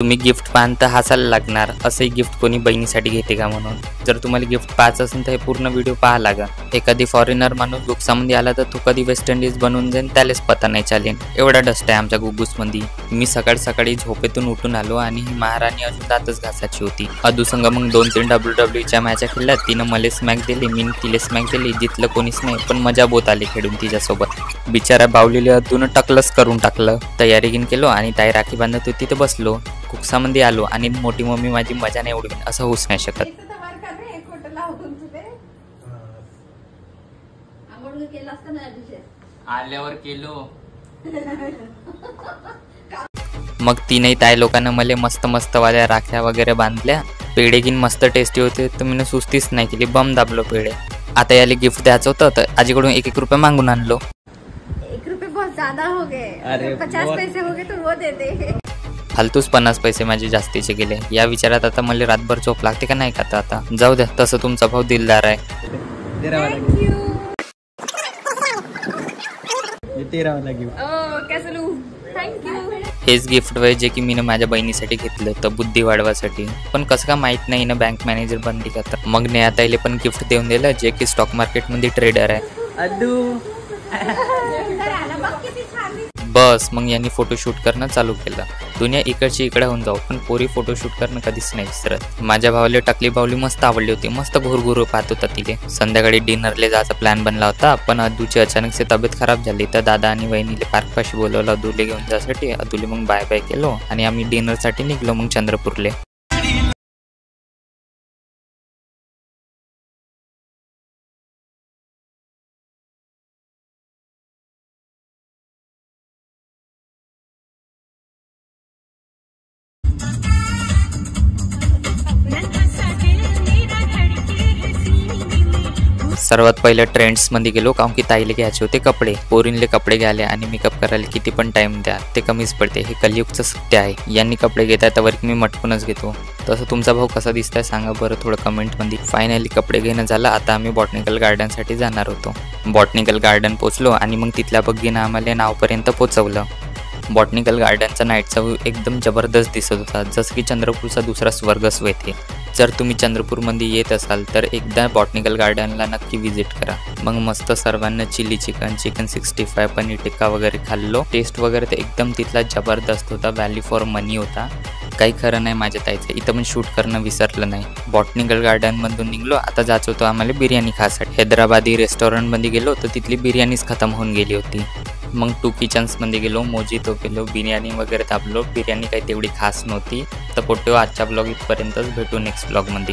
तुम्ही गिफ्ट पाहन तर हसायला लागणार, असंही गिफ्ट कोणी बहिणीसाठी घेते का म्हणून. जर तुम्हाला गिफ्ट पाहायचं असेल तर हे पूर्ण व्हिडिओ पाहा लागा. एखादी फॉरेनर माणूस गुप्सामध्ये आला तर तो कधी वेस्ट इंडिज बनवून जाईन त्यालाच पता नाही चालेल. एवढा डस्ट आहे आमच्या गुबूसमध्ये. मी सकाळी झोपेतून उठून आलो आणि ही महाराणी अजून दातच घासाची होती. अदू संग मग 2-3 WWE मॅचा खेळल्या. तिनं मला स्मॅक दिली, मी तिला स्मॅक दिली. जितलं कोणीच नाही पण मजा बोत आली खेळून तिच्यासोबत. बिचारा बावलेल्या अदूनं टकलच करून टाकलं. तयारी घेऊन केलो आणि ताई राखी बांधत होती तिथे बसलो. कुक्सामध्ये आलो आणि मोठी मम्मी माझी मजा नाही उडवीन असं होऊच नाही शकत. आल्यावर केलो. मग तीनही ताई लोकांना मला मस्त वाल्या राख्या वगैरे बांधल्या. पेढे गिन मस्त टेस्टी होते तर मी सुस्तीच नाही केली, बम दाबलो पेढे. आता याला गिफ्ट द्यायचं होतं तर आजीकडून 1-1 रुपये मागून आणलो. 1 रुपये बहुत ज्यादा हो गए, 50 पैसे हो गए तो वो दे दे. फालतूच 50 पैसे माझे जास्तीचे गेले. या विचारात आता मला रातभर झोप लागते का नाही का. आता जाऊ द्या, तसं तुमचा भाऊ दिलदार आहे. हेच गिफ्ट वय जे की मी माझ्या बहिणीसाठी घेतलं तर बुद्धी वाढवासाठी. पण कसं का माहित नाही ना बँक मॅनेजर बनली का. तर मग नेहाताईला पण गिफ्ट देऊन दिलं जे की स्टॉक मार्केटमध्ये ट्रेडर आहे. बस मग यांनी फोटोशूट करणं चालू केलं. दुनिया इकडची इकडे होऊन जाऊ पण पोरी फोटोशूट करणं कधीच नाही विसरत. माझ्या भावाला टाकली बावली मस्त आवडली होती. मस्त घुरघुर पाहत होता तिले. संध्याकाळी डिनरला जायचा प्लॅन बनला होता पण अदूची अचानक तब्येत खराब झाली तर दादा आणि वहिनीला पार्कपाशी बोलवलं अदूला घेऊन जायसाठी. अदूला मग बाय बाय केलो आणि आम्ही डिनरसाठी निघलो मग चंद्रपूरले. सर्वात पहिले ट्रेंड्स मध्ये गेलो कारण की ताईला घ्यायचे होते कपडे. पोरींले कपडे घ्यायले आणि मेकअप करायला किती पण टाइम द्या ते कमीच पडते. हे कलियुगचं सत्य आहे. यांनी कपडे घेताय त्यावर मी मटकूनच घेतो. तसं तुमचा भाऊ कसा दिसताय सांगा बरं थोडं कमेंटमध्ये. फायनली कपडे घेणं झालं. आता आम्ही बॉटनिकल गार्डनसाठी जाणार होतो. बॉटनिकल गार्डन पोचलो आणि मग तिथल्या बग्गीनं आम्हाला नावपर्यंत पोचवलं. बॉटनिकल गार्डनचा नाईटचा व्ह्यू एकदम जबरदस्त दिसत होता, जसं की चंद्रपूरचा दुसरा स्वर्गच येथे. जर तुम्ही चंद्रपूरमध्ये येत असाल तर एकदा बॉटनिकल गार्डनला नक्की विजिट करा. मग मस्त सर्वांना चिली चिकन 65 पनीर टिक्का वगैरे खाल्लो. टेस्ट वगैरे तर एकदम तिथला जबरदस्त होता. व्हॅल्यू फॉर मनी होता. काही खरं नाही माझ्या ताईचं. इथं पण शूट करणं विसरलं नाही. बॉटनिकल गार्डनमधून निघलो. आता जायचं होतो आम्हाला बिर्याणी खासाठी. हैदराबादी रेस्टॉरंटमध्ये गेलो तर तिथली बिर्याणीच खतम होऊन गेली होती. मग 2 किचन्समध्ये गेलो, मोजितो केलो, बिर्याणी वगैरे तापलो. बिर्याणी काही तेवढी खास नव्हती. तर पोट्यो आजच्या ब्लॉग इथपर्यंतच. भेटू नेक्स्ट ब्लॉगमध्ये.